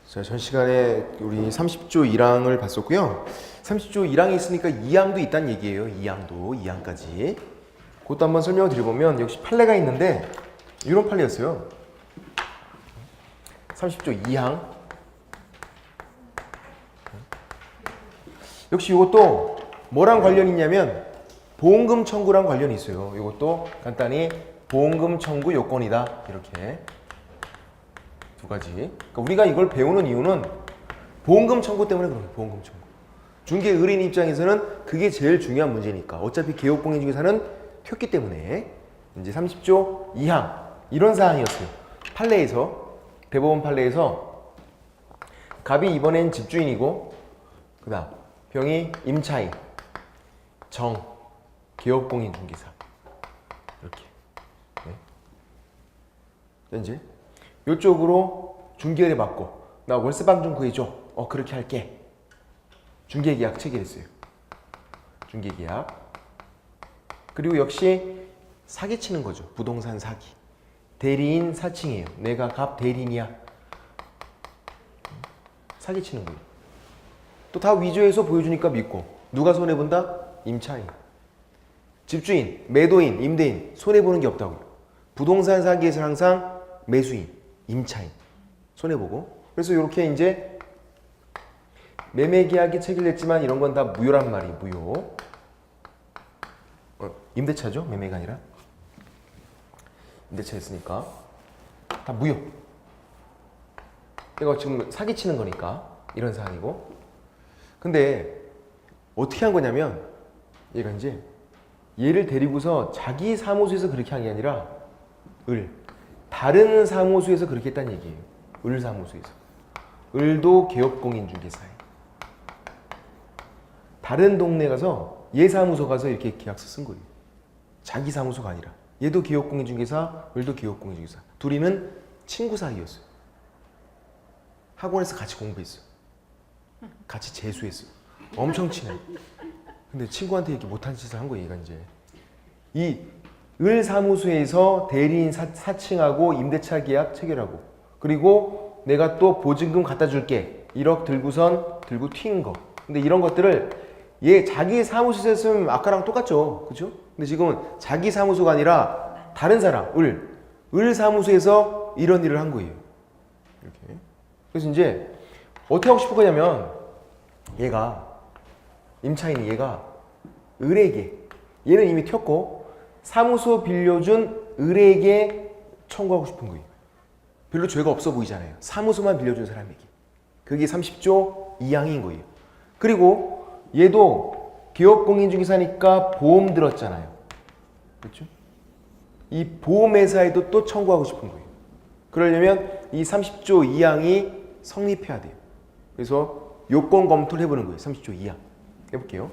자, 전 시간에 우리 30조 1항을 봤었고요. 30조 1항이 있으니까 2항도 있다는 얘기예요. 2항까지. 그것도 한번 설명을 드려보면 역시 판례가 있는데 이런 판례였어요. 30조 2항. 역시 이것도 뭐랑 관련이 있냐면 보험금 청구랑 관련이 있어요. 이것도 간단히 보험금 청구 요건이다. 이렇게 두 가지. 그러니까 우리가 이걸 배우는 이유는 보험금 청구 때문에 그런 거예요. 보험금 청구. 중개 의뢰인 입장에서는 그게 제일 중요한 문제니까. 어차피 개업공인 중개사는 켰기 때문에 이제 30조 2항 이런 사항이었어요. 판례에서 대법원 판례에서 갑이 이번엔 집주인이고 그다음 병이 임차인, 정, 개업공인 중개사 이렇게. 네. 이제 이쪽으로 중개를 받고 나 월세방 좀 구해줘. 그렇게 할게. 중개계약 체결했어요. 중개계약. 그리고 역시 사기치는 거죠. 부동산 사기. 대리인 사칭이에요. 내가 갑 대리인이야. 사기치는 거예요. 또 다 위조해서 보여주니까 믿고. 누가 손해본다? 임차인. 집주인, 매도인, 임대인 손해보는 게 없다고요. 부동산 사기에서 항상 매수인, 임차인 손해보고. 그래서 이렇게 이제 매매계약이 체결됐지만 이런 건 다 무효란 말이에요. 무효. 임대차죠? 매매가 아니라. 임대차였으니까 다 무효. 이거 지금 사기치는 거니까 이런 사항이고. 근데 어떻게 한 거냐면 얘가 이제 얘를 데리고서 자기 사무소에서 그렇게 한 게 아니라 다른 사무소에서 그렇게 했다는 얘기예요. 사무소에서. 을도 개업공인 중개사예요. 다른 동네 가서 얘 사무소 가서 이렇게 계약서 쓴 거예요. 자기 사무소가 아니라. 얘도 개업공인 중개사, 을도 개업공인 중개사. 둘이는 친구 사이였어요. 학원에서 같이 공부했어요. 같이 재수했어요. 엄청 친해. 근데 친구한테 이렇게 못한 짓을 한 거예요. 얘가 이제 이 을 사무소에서 대리인 사칭하고 임대차 계약 체결하고 그리고 내가 또 보증금 갖다 줄게 1억 들고 튄 거. 근데 이런 것들을 얘 자기 사무소에서 했으면 아까랑 똑같죠. 그죠? 근데 지금은 자기 사무소가 아니라 다른 사람 을 사무소에서 이런 일을 한 거예요. 이렇게. 그래서 이제 어떻게 하고 싶은 거냐면 얘가 임차인이 얘가 을에게 얘는 이미 튀었고 사무소 빌려준 을에게 청구하고 싶은 거예요. 별로 죄가 없어 보이잖아요. 사무소만 빌려준 사람에게. 그게 30조 2항인 거예요. 그리고 얘도 개업공인중개사니까 보험 들었잖아요. 그렇죠? 이 보험회사에도 또 청구하고 싶은 거예요. 그러려면 이 30조 2항이 성립해야 돼요. 그래서 요건 검토를 해보는 거예요. 30조 2항. 해볼게요.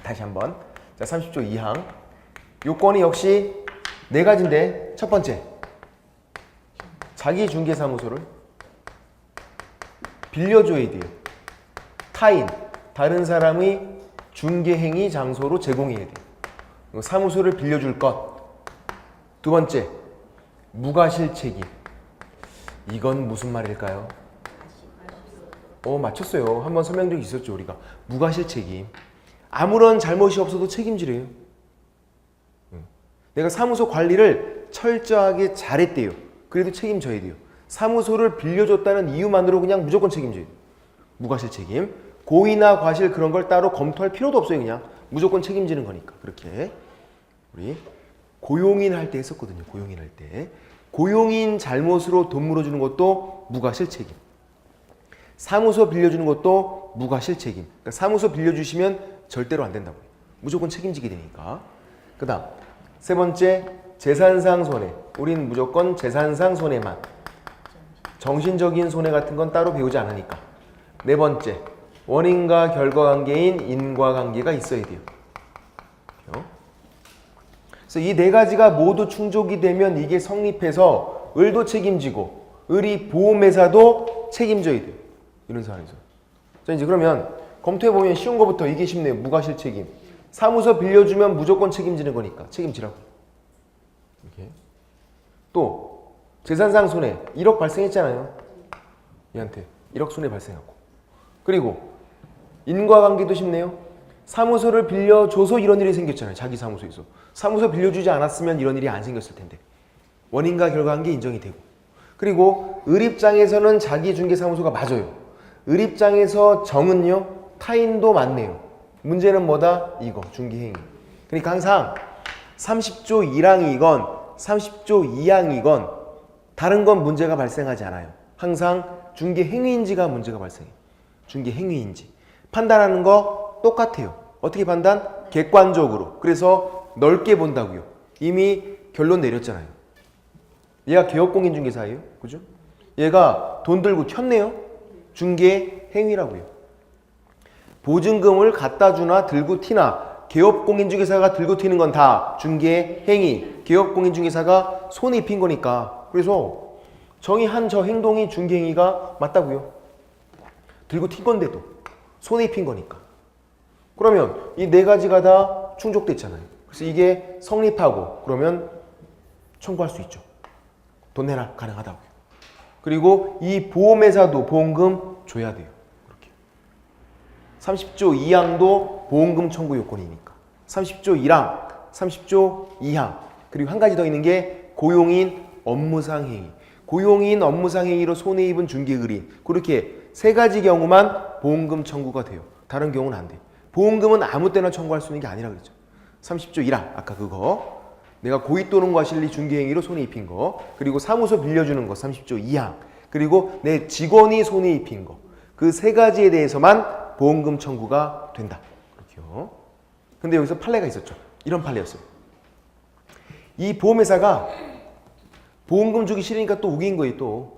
다시 한번. 자, 30조 2항. 요건이 역시 네 가지인데 첫 번째. 자기 중개사무소를 빌려줘야 돼요. 타인, 다른 사람의 중개행위 장소로 제공해야 돼요. 사무소를 빌려줄 것. 두 번째, 무과실 책임. 이건 무슨 말일까요? 맞췄어요. 한번 설명 적이 있었죠, 우리가. 무과실 책임. 아무런 잘못이 없어도 책임지래요. 내가 사무소 관리를 철저하게 잘했대요. 그래도 책임져야 돼요. 사무소를 빌려줬다는 이유만으로 그냥 무조건 책임져야 돼요. 무과실 책임. 고의나 과실 그런 걸 따로 검토할 필요도 없어요. 그냥 무조건 책임지는 거니까. 그렇게 우리 고용인 할 때 했었거든요. 고용인 할 때. 고용인 잘못으로 돈 물어주는 것도 무과실 책임. 사무소 빌려주는 것도 무과실 책임. 그러니까 사무소 빌려주시면 절대로 안 된다고요. 무조건 책임지게 되니까. 그 다음 세 번째, 재산상 손해. 우린 무조건 재산상 손해만. 정신적인 손해 같은 건 따로 배우지 않으니까. 네 번째, 원인과 결과관계인 인과관계가 있어야 돼요. 그래서 이 네 가지가 모두 충족이 되면 이게 성립해서 을도 책임지고 을이 보험회사도 책임져야 돼요. 이런 상황에서. 자, 이제 그러면 검토해보면 쉬운 거부터 이게 쉽네요. 무과실 책임. 사무소 빌려주면 무조건 책임지는 거니까 책임지라고. 이렇게. 또 재산상 손해 1억 발생했잖아요. 얘한테 1억 손해 발생하고. 그리고 인과관계도 쉽네요. 사무소를 빌려줘서 이런 일이 생겼잖아요. 자기 사무소에서. 사무소 빌려주지 않았으면 이런 일이 안 생겼을 텐데. 원인과 결과관계 인정이 되고. 그리고 을 입장에서는 자기 중개사무소가 맞아요. 을 입장에서 정은요. 타인도 맞네요. 문제는 뭐다? 이거 중개행위. 그러니까 항상 30조 1항이건 30조 2항이건 다른 건 문제가 발생하지 않아요. 항상 중개행위인지가 문제가 발생해요. 중개행위인지. 판단하는 거 똑같아요. 어떻게 판단? 객관적으로. 그래서 넓게 본다고요. 이미 결론 내렸잖아요. 얘가 개업공인중개사예요. 그죠? 얘가 돈 들고 튀었네요. 중개행위라고요. 보증금을 갖다 주나 들고 튀나 개업공인중개사가 들고 튀는 건 다 중개행위. 개업공인중개사가 손에 입힌 거니까. 그래서 정의한 저 행동이 중개행위가 맞다고요. 들고 튄 건데도 손에 입힌 거니까. 그러면 이 네 가지가 다 충족됐잖아요. 그래서 이게 성립하고 그러면 청구할 수 있죠. 돈 내라 가능하다고요. 그리고 이 보험회사도 보험금 줘야 돼요. 그렇게. 30조 2항도 보험금 청구 요건이니까. 30조 1항, 30조 2항. 그리고 한 가지 더 있는 게 고용인 업무상 행위. 고용인 업무상 행위로 손해 입은 중개의뢰인. 그렇게 세 가지 경우만 보험금 청구가 돼요. 다른 경우는 안 돼. 보험금은 아무 때나 청구할 수 있는 게 아니라 그랬죠. 30조 1항 아까 그거. 내가 고의 또는 과실리 중개행위로 손해 입힌 거. 그리고 사무소 빌려주는 거 30조 2항. 그리고 내 직원이 손해 입힌 거. 그 세 가지에 대해서만 보험금 청구가 된다. 그렇게요. 근데 여기서 판례가 있었죠. 이런 판례였어요. 이 보험회사가 보험금 주기 싫으니까 또 우긴 거예요. 또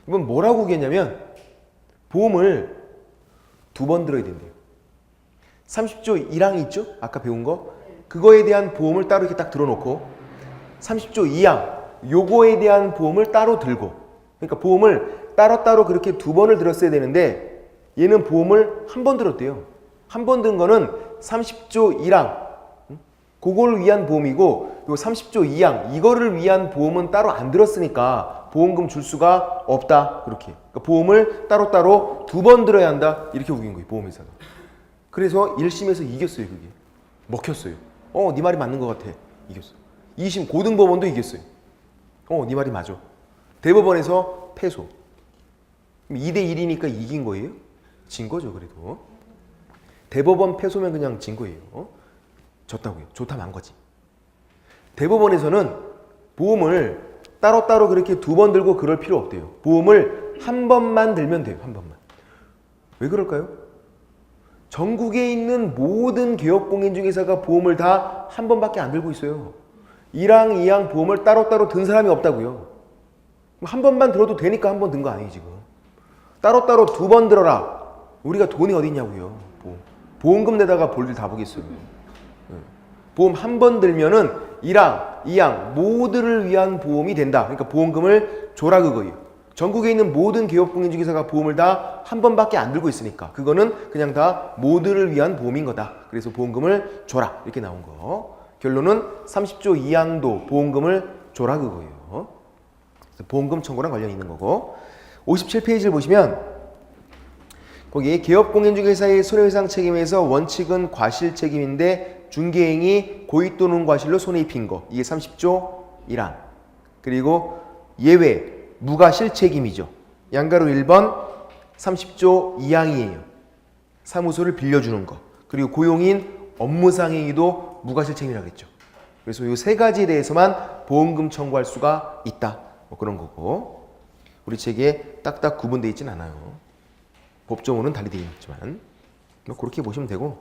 이건 뭐라고 우겼냐면 보험을 2번 들어야 된대요. 30조 1항이 있죠? 아까 배운 거. 그거에 대한 보험을 따로 이렇게 딱 들어놓고 30조 2항 요거에 대한 보험을 따로 들고. 그러니까 보험을 따로따로 그렇게 2번을 들었어야 되는데 얘는 보험을 한 번 들었대요. 한 번 든 거는 30조 1항 그걸 위한 보험이고, 요 30조 2항 이거를 위한 보험은 따로 안 들었으니까 보험금 줄 수가 없다. 그렇게. 그러니까 보험을 따로따로 2번 들어야 한다. 이렇게 우긴 거예요. 보험회사가. 그래서 1심에서 이겼어요. 그게. 먹혔어요. 네 말이 맞는 것 같아. 이겼어. 2심 고등법원도 이겼어요. 네 말이 맞아. 대법원에서 패소. 2대 1이니까 이긴 거예요? 진 거죠. 그래도. 대법원 패소면 그냥 진 거예요. 졌다고요. 좋다 만 거지. 대법원에서는 보험을 따로따로 그렇게 2번 들고 그럴 필요 없대요. 보험을 한 번만 들면 돼요. 한 번만. 왜 그럴까요? 전국에 있는 모든 개업공인중개사가 보험을 다 한 번밖에 안 들고 있어요. 1항, 2항 보험을 따로따로 든 사람이 없다고요. 한 번만 들어도 되니까 한 번 든 거 아니에요. 지금. 따로따로 2번 들어라. 우리가 돈이 어디 있냐고요. 보험금 내다가 볼일 다 보겠어요. 보험 한 번 들면은 1항, 2항 모두를 위한 보험이 된다. 그러니까 보험금을 줘라 그거예요. 전국에 있는 모든 개업공인중개사가 보험을 다 한 번밖에 안 들고 있으니까 그거는 그냥 다 모두를 위한 보험인 거다. 그래서 보험금을 줘라. 이렇게 나온 거. 결론은 30조 2항도 보험금을 줘라 그거예요. 보험금 청구랑 관련이 있는 거고. 57페이지를 보시면 거기 개업공인중개사의 손해배상 책임에서 원칙은 과실 책임인데 중개행위 고의 또는 과실로 손해 입힌 거. 이게 30조 1항. 그리고 예외 무과실 책임이죠. 양가로 1번 30조 2항이에요. 사무소를 빌려주는 거. 그리고 고용인 업무상 행위도 무과실 책임이라고 했죠. 그래서 이 세 가지에 대해서만 보험금 청구할 수가 있다. 뭐 그런 거고. 우리 책에 딱딱 구분되어 있진 않아요. 법조문은 달리 되어 있지만 뭐 그렇게 보시면 되고.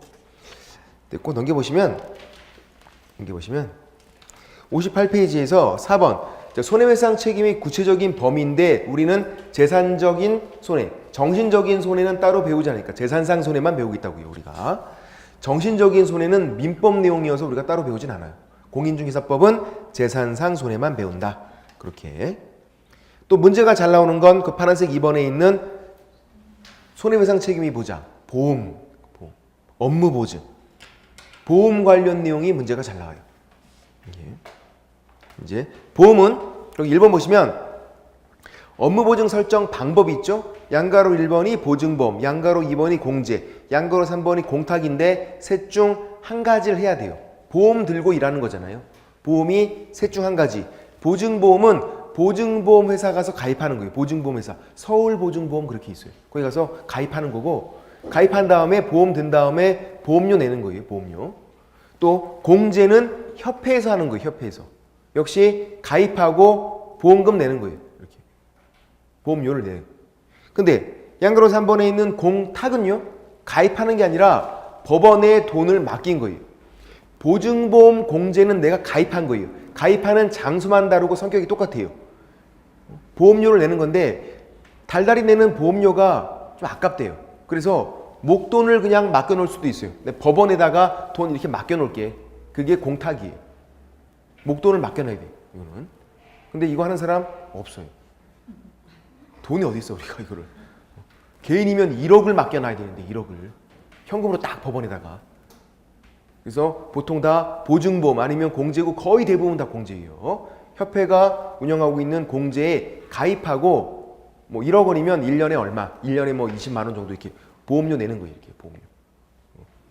꼭 넘겨보시면 58페이지에서 4번 손해배상 책임이 구체적인 범위인데 우리는 재산적인 손해, 정신적인 손해는 따로 배우지 않으니까 재산상 손해만 배우고 있다고요. 우리가 정신적인 손해는 민법 내용이어서 우리가 따로 배우진 않아요. 공인중개사법은 재산상 손해만 배운다. 그렇게. 또 문제가 잘 나오는 건 그 파란색 2번에 있는 손해배상 책임이 보장, 보험, 업무 보증, 보험 관련 내용이 문제가 잘 나와요. 이제 보험은 여기 1번 보시면 업무 보증 설정 방법이 있죠. 양가로 1번이 보증보험, 양가로 2번이 공제, 양가로 3번이 공탁인데 셋 중 한 가지를 해야 돼요. 보험 들고 일하는 거잖아요. 보험이 셋 중 한 가지. 보증보험은 보증보험 회사 가서 가입하는 거예요. 보증보험 회사. 서울보증보험 그렇게 있어요. 거기 가서 가입하는 거고, 가입한 다음에 보험 든 다음에 보험료 내는 거예요. 보험료. 또 공제는 협회에서 하는 거예요. 협회에서. 역시 가입하고 보험금 내는 거예요. 이렇게. 보험료를 내는 거예요. 근데 양가로 3번에 있는 공탁은요. 가입하는 게 아니라 법원에 돈을 맡긴 거예요. 보증보험 공제는 내가 가입한 거예요. 가입하는 장소만 다르고 성격이 똑같아요. 보험료를 내는 건데 달달이 내는 보험료가 좀 아깝대요. 그래서 목돈을 그냥 맡겨놓을 수도 있어요. 근데 법원에다가 돈 이렇게 맡겨놓을게. 그게 공탁이에요. 목돈을 맡겨놔야 돼. 이거는. 근데 이거 하는 사람 없어요. 돈이 어디 있어 우리가 이거를. 개인이면 1억을 맡겨놔야 되는데 1억을. 현금으로 딱 법원에다가. 그래서 보통 다 보증보험 아니면 공제고 거의 대부분 다 공제예요. 협회가 운영하고 있는 공제에 가입하고 뭐 1억 원이면 1년에 얼마, 1년에 뭐 20만 원 정도 이렇게 보험료 내는 거예요. 이렇게 보험료.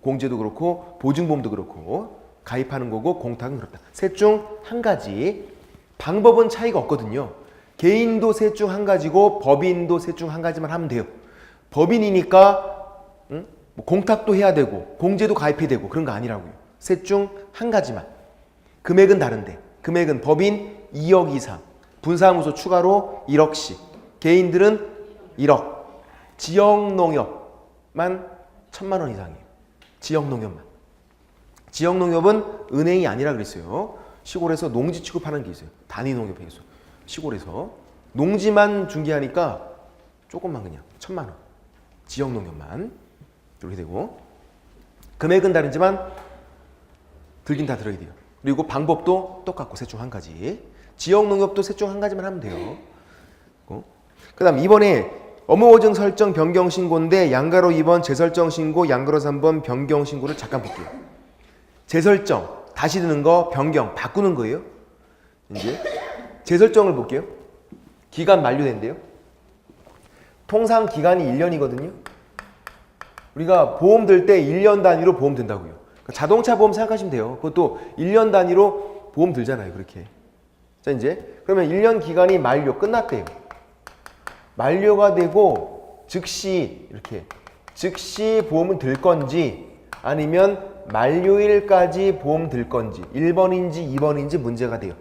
공제도 그렇고 보증보험도 그렇고 가입하는 거고 공탁은 그렇다. 셋 중 한 가지. 방법은 차이가 없거든요. 개인도 셋 중 한 가지고 법인도 셋 중 한 가지만 하면 돼요. 법인이니까 뭐 공탁도 해야 되고 공제도 가입해야 되고 그런 거 아니라고요. 셋 중 한 가지만. 금액은 다른데 금액은 법인 2억 이상, 분사무소 추가로 1억씩, 개인들은 1억, 지역농협만 1,000만 원 이상이에요. 지역농협만. 지역농협은 은행이 아니라 그랬어요. 시골에서 농지 취급하는 게 있어요. 단위농협에서 시골에서 농지만 중개하니까 조금만 그냥 1,000만 원. 지역농협만 이렇게 되고 금액은 다르지만 들긴 다 들어야 돼요. 그리고 방법도 똑같고 셋 중 한 가지. 지역농협도 셋 중 한 가지만 하면 돼요. 그 다음 이번에 업무보증 설정 변경 신고인데 양가로 2번 재설정 신고, 양가로 3번 변경 신고를 잠깐 볼게요. 재설정, 다시 드는 거, 변경, 바꾸는 거예요. 이제 재설정을 볼게요. 기간 만료된대요. 통상 기간이 1년이거든요. 우리가 보험 들 때 1년 단위로 보험 든다고요. 그러니까 자동차 보험 생각하시면 돼요. 그것도 1년 단위로 보험 들잖아요. 그렇게. 자, 이제 그러면 1년 기간이 만료 끝났대요. 만료가 되고 즉시 이렇게 즉시 보험은 들 건지 아니면 만료일까지 보험 들 건지 1번인지 2번인지 문제가 돼요.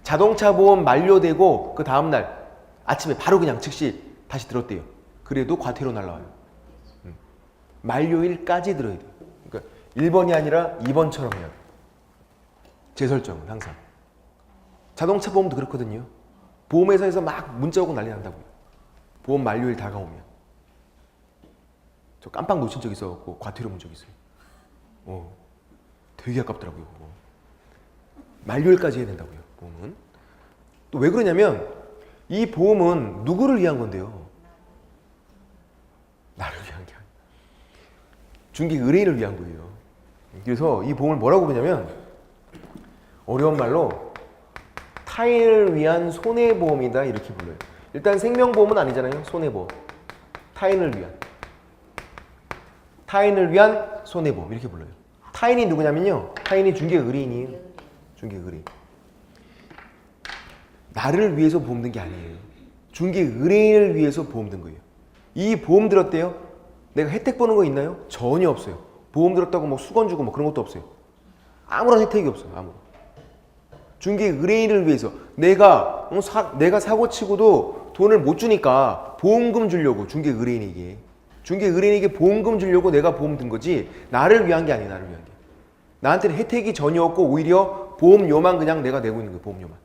자동차 보험 만료되고 그 다음날 아침에 바로 그냥 즉시 다시 들었대요. 그래도 과태료 날라와요. 만료일까지 들어야 돼요. 그러니까 1번이 아니라 2번처럼 해요. 재설정은 항상. 자동차 보험도 그렇거든요. 보험회사에서 막 문자 오고 난리 난다고요. 보험 만료일 다가오면. 저 깜빡 놓친 적 있어갖고 과태료 문 적 있어요. 되게 아깝더라고요. 그거. 만료일까지 해야 된다고요. 보험은. 또 왜 그러냐면 이 보험은 누구를 위한 건데요? 나를 위한 게 아니에요. 중개 의뢰인을 위한 거예요. 그래서 이 보험을 뭐라고 부르냐면 어려운 말로 타인을 위한 손해보험이다 이렇게 불러요. 일단 생명보험은 아니잖아요. 손해보험. 타인을 위한 손해보험 이렇게 불러요. 타인이 누구냐면요. 타인이 중개 의뢰인이에요. 중개 의뢰인. 나를 위해서 보험 든 게 아니에요. 중개 의뢰인을 위해서 보험 든 거예요. 이 보험 들었대요. 내가 혜택 보는 거 있나요? 전혀 없어요. 보험 들었다고 뭐 수건 주고 뭐 그런 것도 없어요. 아무런 혜택이 없어요. 아무런. 중개 의뢰인을 위해서 내가 사고 치고도 돈을 못 주니까 보험금 주려고 중개 의뢰인에게 보험금 주려고 내가 보험 든 거지 나를 위한 게 아니에요. 나를 위한 게. 나한테는 혜택이 전혀 없고 오히려 보험료만 그냥 내가 내고 있는 거예요. 보험료만.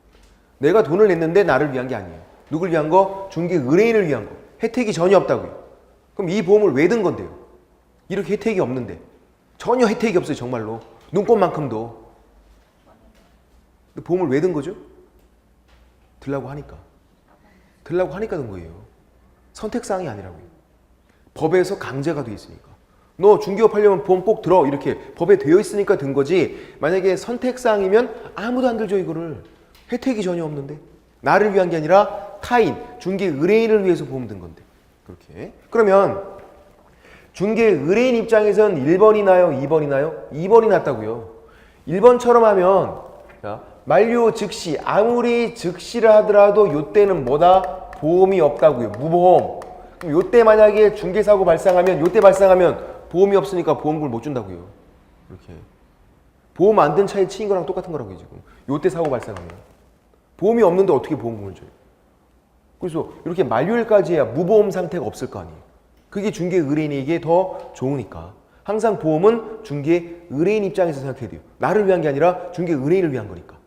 내가 돈을 냈는데 나를 위한 게 아니에요. 누굴 위한 거? 중개 의뢰인을 위한 거. 혜택이 전혀 없다고요. 그럼 이 보험을 왜 든 건데요? 이렇게 혜택이 없는데. 전혀 혜택이 없어요. 정말로. 눈꽃만큼도. 보험을 왜 든 거죠? 들라고 하니까. 들라고 하니까 든 거예요. 선택사항이 아니라고요. 법에서 강제가 돼 있으니까. 너 중개업 하려면 보험 꼭 들어. 이렇게 법에 되어 있으니까 든 거지. 만약에 선택사항이면 아무도 안 들죠. 이거를. 혜택이 전혀 없는데. 나를 위한 게 아니라 타인, 중개 의뢰인을 위해서 보험 든 건데. 그렇게. 그러면 중개 의뢰인 입장에서는 1번이 나요? 2번이 나요? 2번이 낫다고요. 1번처럼 하면 자, 만료 즉시, 아무리 즉시를 하더라도 요때는 뭐다? 보험이 없다고요. 무보험. 그럼 요때 만약에 중개사고 발생하면 요때 발생하면 보험이 없으니까 보험금을 못 준다고요. 이렇게. 보험 안 든 차에 치인 거랑 똑같은 거라고요, 지금. 요때 사고 발생하면. 보험이 없는데 어떻게 보험금을 줘요? 그래서 이렇게 만료일까지 해야 무보험 상태가 없을 거 아니에요. 그게 중개 의뢰인에게 더 좋으니까. 항상 보험은 중개 의뢰인 입장에서 생각해야 돼요. 나를 위한 게 아니라 중개 의뢰인을 위한 거니까.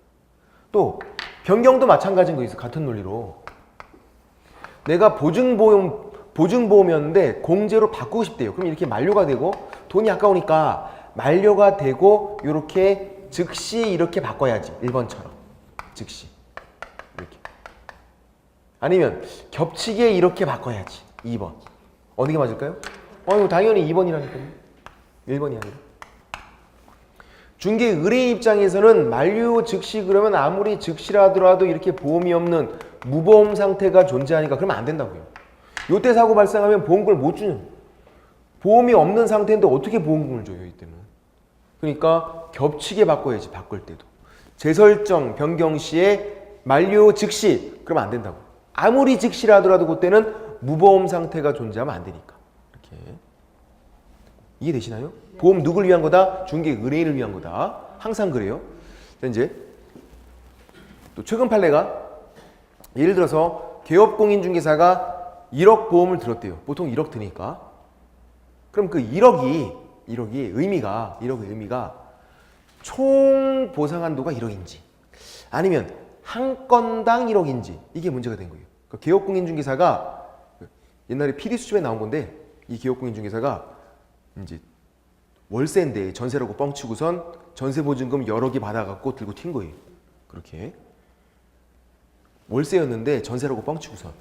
또 변경도 마찬가지인 거 있어. 같은 논리로. 내가 보증보험이었는데 공제로 바꾸고 싶대요. 그럼 이렇게 만료가 되고 돈이 아까우니까 만료가 되고 이렇게 즉시 이렇게 바꿔야지. 1번처럼. 즉시. 이렇게. 아니면 겹치게 이렇게 바꿔야지. 2번. 어느 게 맞을까요? 이거 당연히 2번이라니까요. 1번이 아니라. 중개 의뢰인 입장에서는 만료 즉시 그러면 아무리 즉시라 하더라도 이렇게 보험이 없는 무보험 상태가 존재하니까 그러면 안 된다고요. 요때 사고 발생하면 보험금을 못 주는. 보험이 없는 상태인데 어떻게 보험금을 줘요, 이때는. 그러니까 겹치게 바꿔야지, 바꿀 때도. 재설정, 변경 시에 만료 즉시 그러면 안 된다고. 아무리 즉시라 하더라도 그때는 무보험 상태가 존재하면 안 되니까. 이렇게. 이해되시나요? 보험 누굴 위한 거다? 중개 의뢰인을 위한 거다. 항상 그래요. 이제 또 최근 판례가 예를 들어서 개업공인중개사가 1억 보험을 들었대요. 보통 1억 드니까. 그럼 그 1억의 의미가 총 보상 한도가 1억인지 아니면 한 건당 1억인지 이게 문제가 된 거예요. 그러니까 개업공인중개사가 옛날에 PD수첩에 나온 건데 이 개업공인중개사가 이제 월세인데 전세라고 뻥치고선 전세보증금 여러 개 받아갖고 들고 튄 거예요. 그렇게. 월세였는데 전세라고 뻥치고선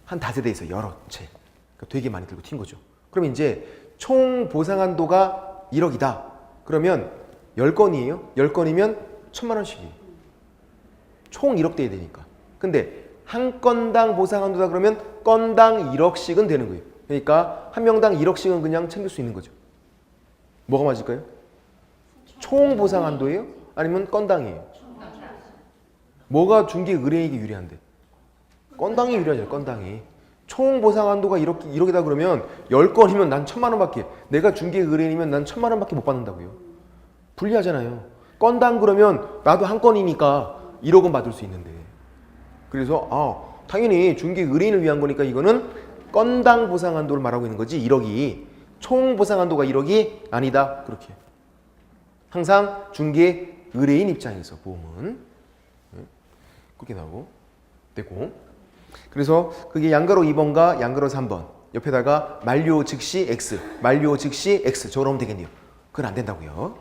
한 다세대에서 여러 채. 그러니까 되게 많이 들고 튄 거죠. 그럼 이제 총 보상 한도가 1억이다. 그러면 10건이에요. 10건이면 1,000만 원씩이에요. 총 1억 대야 되니까. 근데 한 건당 보상 한도다 그러면 건당 1억씩은 되는 거예요. 그러니까 한 명당 1억씩은 그냥 챙길 수 있는 거죠. 뭐가 맞을까요? 총 보상 한도예요? 아니면 건당이에요? 뭐가 중개 의뢰인에게 유리한데? 건당이 유리하죠. 건당이. 총 보상 한도가 1억이다 그러면 10건이면 난 1,000만 원밖에, 내가 중개 의뢰인이면 난 1,000만 원밖에 못 받는다고요. 불리하잖아요. 건당 그러면 나도 한 건이니까 1억은 받을 수 있는데. 그래서 당연히 중개 의뢰인을 위한 거니까 이거는 건당 보상 한도를 말하고 있는 거지 1억이. 총 보상 한도가 1억이 아니다. 그렇게. 항상 중개 의뢰인 입장에서 보험은 그렇게 나오고 되고. 그래서 그게 양가로 2번과 양가로 3번 옆에다가 만료 즉시 X, 만료 즉시 X 저러면 되겠네요. 그건 안 된다고요.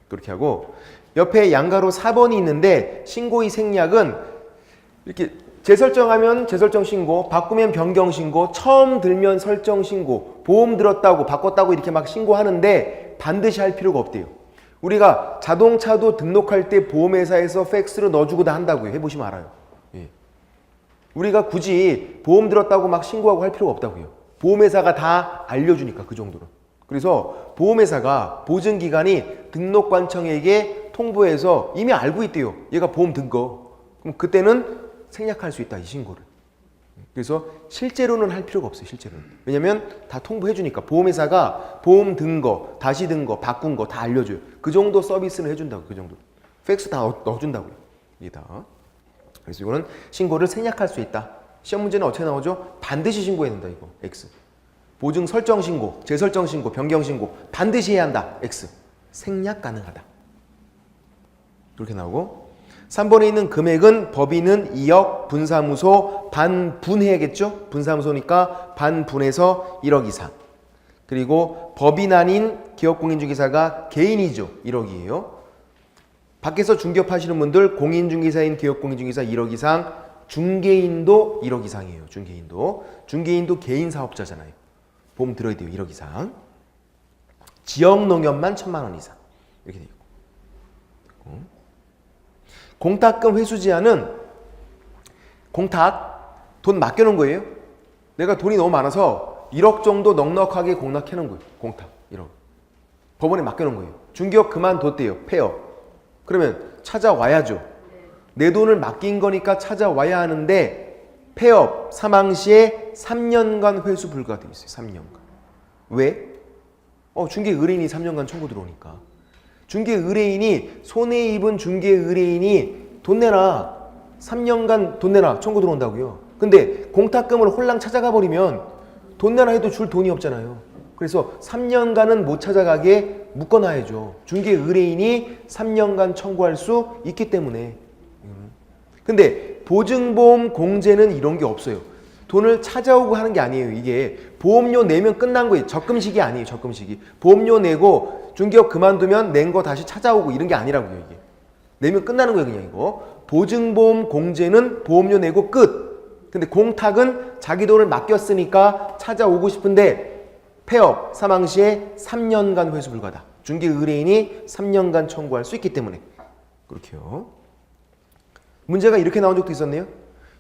그렇게 하고 옆에 양가로 4번이 있는데 신고의 생략은 이렇게 재설정하면 재설정 신고, 바꾸면 변경 신고, 처음 들면 설정 신고, 보험 들었다고 바꿨다고 이렇게 막 신고하는데 반드시 할 필요가 없대요. 우리가 자동차도 등록할 때 보험회사에서 팩스로 넣어주고 다 한다고요. 해보시면 알아요. 예. 우리가 굳이 보험 들었다고 막 신고하고 할 필요가 없다고요. 보험회사가 다 알려주니까 그 정도로. 그래서 보험회사가 보증기관이 등록관청에게 통보해서 이미 알고 있대요. 얘가 보험 든 거. 그럼 그때는 생략할 수 있다, 이 신고를. 그래서 실제로는 할 필요가 없어요, 실제로는. 왜냐면 다 통보해 주니까. 보험회사가 보험 든 거, 다시 든 거, 바꾼 거 다 알려줘요. 그 정도 서비스는 해준다고, 그 정도. 팩스 다 넣어준다고요. 이게 다. 그래서 이거는 신고를 생략할 수 있다. 시험 문제는 어떻게 나오죠? 반드시 신고해야 된다, 이거. X. 보증 설정 신고, 재설정 신고, 변경 신고 반드시 해야 한다. X. 생략 가능하다. 그렇게 나오고 3번에 있는 금액은 법인은 2억, 분사무소 반분해야겠죠? 분사무소니까 반분해서 1억 이상. 그리고 법인 아닌 기업공인중개사가 개인이죠. 1억이에요. 밖에서 중개업하시는 분들 공인중개사인 기업공인중개사 1억 이상, 중개인도 1억 이상이에요. 중개인도 개인 사업자잖아요. 보험 들어야 돼요. 1억 이상. 지역농협만 1,000만 원 이상. 이렇게 되고. 공탁금 회수 제한은 공탁 돈 맡겨놓은 거예요. 내가 돈이 너무 많아서 1억 정도 넉넉하게 공탁해놓은 거예요. 공탁 1억. 법원에 맡겨놓은 거예요. 중개업 그만뒀대요. 폐업. 그러면 찾아와야죠. 내 돈을 맡긴 거니까 찾아와야 하는데 폐업, 사망 시에 3년간 회수 불가가 되어 있어요. 3년간. 왜? 중개 의뢰인이 3년간 청구 들어오니까. 중개 의뢰인이 손해 입은 중개 의뢰인이 돈 내놔. 3년간 돈 내놔. 청구 들어온다고요. 근데 공탁금을 홀랑 찾아가 버리면 돈 내놔 해도 줄 돈이 없잖아요. 그래서 3년간은 못 찾아가게 묶어놔야죠. 중개 의뢰인이 3년간 청구할 수 있기 때문에. 근데 보증보험 공제는 이런 게 없어요. 돈을 찾아오고 하는 게 아니에요. 이게 보험료 내면 끝난 거예요. 적금식이 아니에요. 적금식이. 보험료 내고 중개업 그만두면 낸 거 다시 찾아오고 이런 게 아니라고요. 이게. 내면 끝나는 거예요. 그냥 이거. 보증보험 공제는 보험료 내고 끝. 근데 공탁은 자기 돈을 맡겼으니까 찾아오고 싶은데 폐업, 사망 시에 3년간 회수 불가다. 중개 의뢰인이 3년간 청구할 수 있기 때문에. 그렇게요. 문제가 이렇게 나온 적도 있었네요.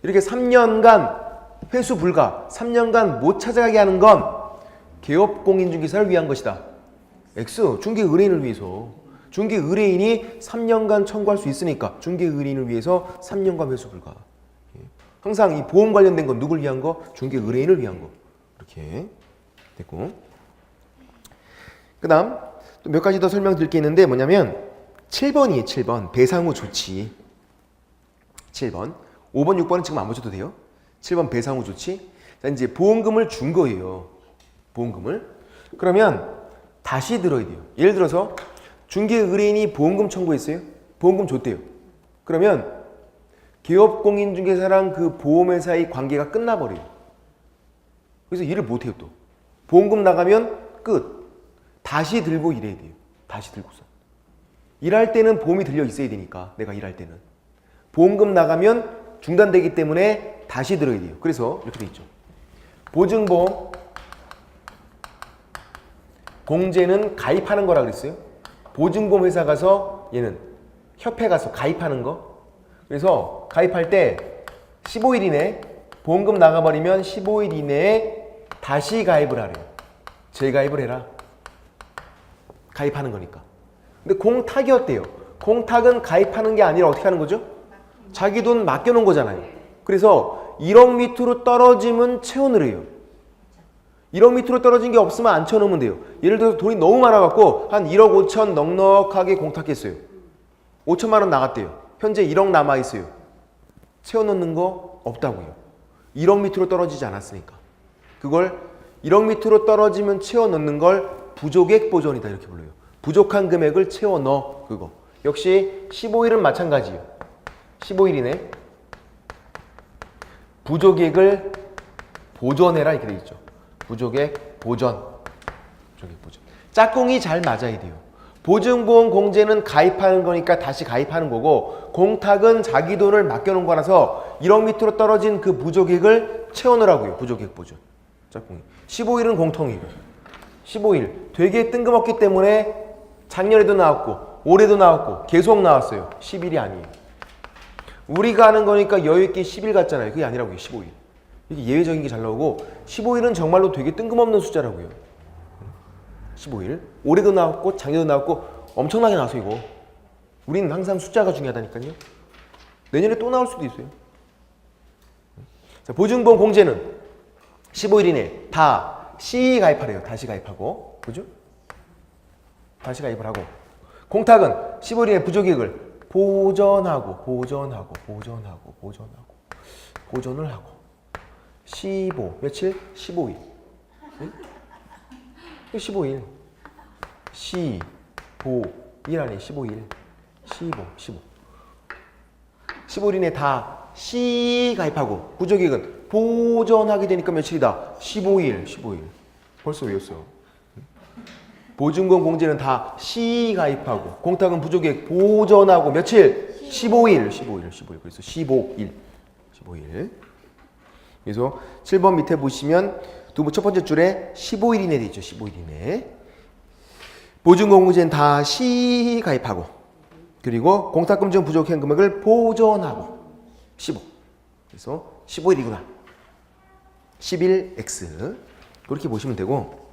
이렇게 3년간 회수 불가, 3년간 못 찾아가게 하는 건 개업공인중개사를 위한 것이다. X, 중개 의뢰인을 위해서. 중개 의뢰인이 3년간 청구할 수 있으니까 중개 의뢰인을 위해서 3년간 회수 불가. 항상 이 보험 관련된 건 누굴 위한 거? 중개 의뢰인을 위한 거. 이렇게 됐고. 그 다음 또 몇 가지 더 설명드릴 게 있는데 뭐냐면 7번이에요. 7번. 배상 후 조치. 7번. 5번, 6번은 지금 안 보셔도 돼요. 7번 배상 후 조치. 자, 이제 보험금을 준 거예요. 보험금을. 그러면 다시 들어야 돼요. 예를 들어서 중개 의뢰인이 보험금 청구했어요. 보험금 줬대요. 그러면 개업공인중개사랑 그 보험회사의 관계가 끝나버려요. 그래서 일을 못해요 또. 보험금 나가면 끝. 다시 들고 일해야 돼요. 다시 들고서. 일할 때는 보험이 들려 있어야 되니까 내가 일할 때는. 보험금 나가면 중단되기 때문에 다시 들어야 돼요. 그래서 이렇게 돼 있죠. 보증보험 공제는 가입하는 거라 그랬어요. 보증보험 회사 가서 얘는 협회 가서 가입하는 거. 그래서 가입할 때 15일 이내 보험금 나가버리면 15일 이내에 다시 가입을 하래요. 재가입을 해라. 가입하는 거니까. 근데 공탁이 어때요? 공탁은 가입하는 게 아니라 어떻게 하는 거죠? 자기 돈 맡겨놓은 거잖아요. 그래서 1억 밑으로 떨어지면 채원을 해요. 1억 밑으로 떨어진 게 없으면 안 채워놓으면 돼요. 예를 들어서 돈이 너무 많아갖고 한 1억 5천 넉넉하게 공탁했어요. 5천만 원 나갔대요. 현재 1억 남아있어요. 채워놓는 거 없다고요. 1억 밑으로 떨어지지 않았으니까. 그걸 1억 밑으로 떨어지면 채워넣는 걸 부족액 보존이다 이렇게 불러요. 부족한 금액을 채워넣어. 그거. 역시 15일은 마찬가지예요. 15일 이내 부족액을 보존해라 이렇게 돼 있죠. 부족액 보전. 부족액 보전. 짝꿍이 잘 맞아야 돼요. 보증보험 공제는 가입하는 거니까 다시 가입하는 거고 공탁은 자기 돈을 맡겨놓은 거라서 1억 밑으로 떨어진 그 부족액을 채워넣으라고요. 부족액 보전. 짝꿍이. 15일은 공통이고 15일 되게 뜬금없기 때문에 작년에도 나왔고 올해도 나왔고 계속 나왔어요. 10일이 아니에요. 우리가 하는 거니까 여유있게 10일 같잖아요. 그게 아니라고요. 15일. 이게 예외적인 게 잘 나오고 15일은 정말로 되게 뜬금없는 숫자라고요. 15일. 올해도 나왔고 작년도 나왔고 엄청나게 나왔어 이거. 우리는 항상 숫자가 중요하다니까요. 내년에 또 나올 수도 있어요. 자, 보증보험 공제는 15일 이내 다시 가입하래요. 다시 가입하고. 그죠? 다시 가입을 하고. 공탁은 15일 이내 부족액을 보전하고 보전을 하고 15 며칠? 15일. 응? 15일. 15일 아니에요. 15일. 15. 15일 이내 다시 가입하고 부족액은 보전하게 되니까 며칠이다? 15일. 벌써 외웠어. 보증금 공제는 다시 가입하고 공탁은 부족액 보전하고 며칠? 15일. 그래서 15일. 그래서 7번 밑에 보시면 첫 번째 줄에 15일 이내 돼 있죠. 15일 이내. 보증금 공제는 다시 가입하고 그리고 공탁금 중 부족한 금액을 보전하고 15. 그래서 15일이구나. 11x. 그렇게 보시면 되고,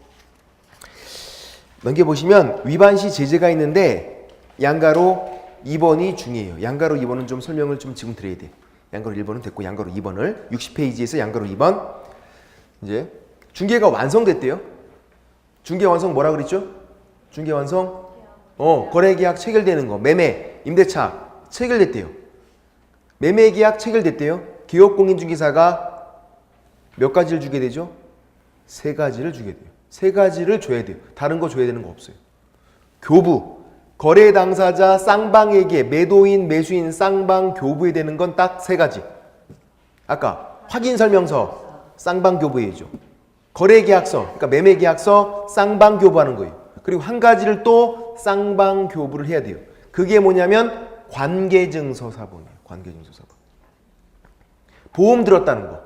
넘겨보시면 위반 시 제재가 있는데 양가로 2번이 중요해요. 양가로 2번은 좀 설명을 좀 지금 드려야 돼. 양가로 1번은 됐고 양가로 2번을 60페이지에서 양가로 2번 이제 중개가 완성됐대요. 중개 완성 뭐라 그랬죠? 중개 완성 거래계약 체결되는 거, 매매, 임대차 체결됐대요. 매매계약 체결됐대요. 기업공인중개사가 몇 가지를 주게 되죠? 3가지를 주게 돼요. 3가지를 줘야 돼요. 다른 거 줘야 되는 거 없어요. 교부, 거래 당사자 쌍방에게 매도인, 매수인 쌍방 교부해야 되는 건 딱 3가지. 아까 확인설명서 쌍방 교부해야죠. 거래계약서, 그러니까 매매계약서 쌍방 교부하는 거예요. 그리고 한 가지를 또 쌍방 교부를 해야 돼요. 그게 뭐냐면 관계증서 사본이에요. 관계증서 사본. 보험 들었다는 거.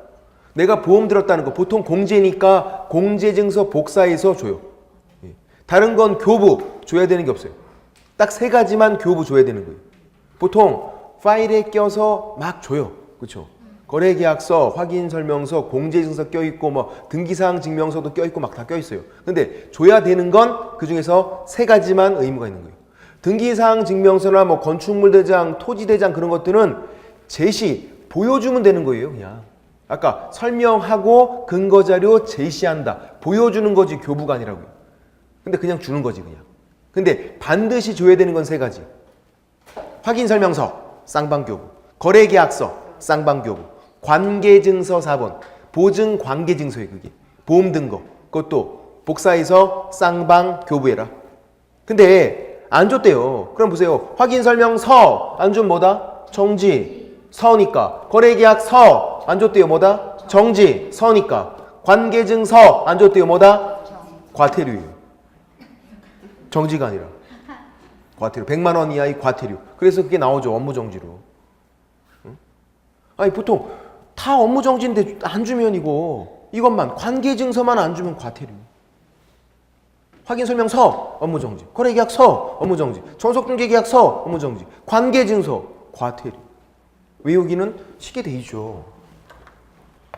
내가 보험 들었다는 거. 보통 공제니까 공제증서 복사해서 줘요. 다른 건 교부 줘야 되는 게 없어요. 딱 3가지만 교부 줘야 되는 거예요. 보통 파일에 껴서 막 줘요. 그렇죠? 거래계약서, 확인설명서, 공제증서 껴있고 뭐 등기사항 증명서도 껴있고 막 다 껴있어요. 근데 줘야 되는 건 그중에서 3가지만 의무가 있는 거예요. 등기사항 증명서나 뭐 건축물 대장, 토지 대장 그런 것들은 제시, 보여주면 되는 거예요. 그냥 아까 설명하고 근거자료 제시한다. 보여주는 거지 교부가 아니라고요. 근데 그냥 주는 거지 그냥. 근데 반드시 줘야 되는 건 3가지. 확인설명서, 쌍방교부. 거래계약서, 쌍방교부. 관계증서 4번. 보증관계증서예요 그게. 보험 든 거. 그것도 복사해서 쌍방교부해라. 근데 안 줬대요. 그럼 보세요. 확인설명서 안 주면 뭐다? 정지. 서니까. 거래계약서 안 줬대요. 뭐다? 정지. 서니까. 관계증서 안 줬대요. 뭐다? 과태료예요. 정지가 아니라 과태료. 100만 원 이하의 과태료. 그래서 그게 나오죠. 업무정지로. 응? 아니 보통 다 업무정지인데 안 주면 이것만 관계증서만 안 주면 과태료. 확인설명서 업무정지. 거래계약서 업무정지. 전속중개계약서 업무정지. 관계증서 과태료. 외우기는 쉽게 돼 있죠.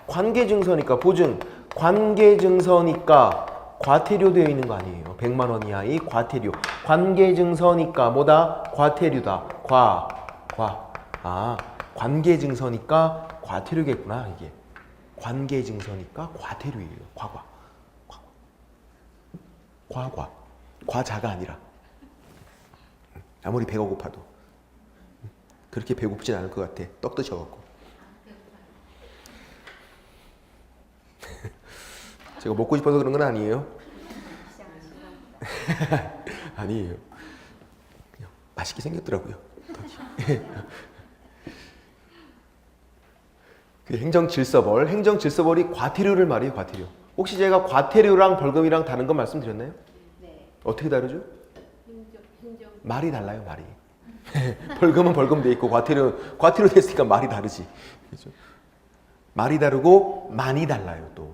관계증서니까 보증. 관계증서니까 과태료 되어 있는 거 아니에요. 100만 원 이하의 과태료. 관계증서니까 뭐다? 과태료다. 관계증서니까 과태료겠구나 이게. 관계증서니까 과태료예요. 과자가 아니라. 아무리 배가 고파도 그렇게 배고프진 않을 것 같아. 떡 드셔갖고. 제가 먹고 싶어서 그런 건 아니에요. 아니에요. 그냥 맛있게 생겼더라고요. 그 행정질서벌. 행정질서벌이 과태료를 말해요. 과태료. 혹시 제가 과태료랑 벌금이랑 다른 거 말씀드렸나요? 네. 어떻게 다르죠? 행정. 말이 달라요. 말이. 벌금은 벌금 돼 있고 과태료 됐으니까 말이 다르지. 그렇죠? 말이 다르고 많이 달라요. 또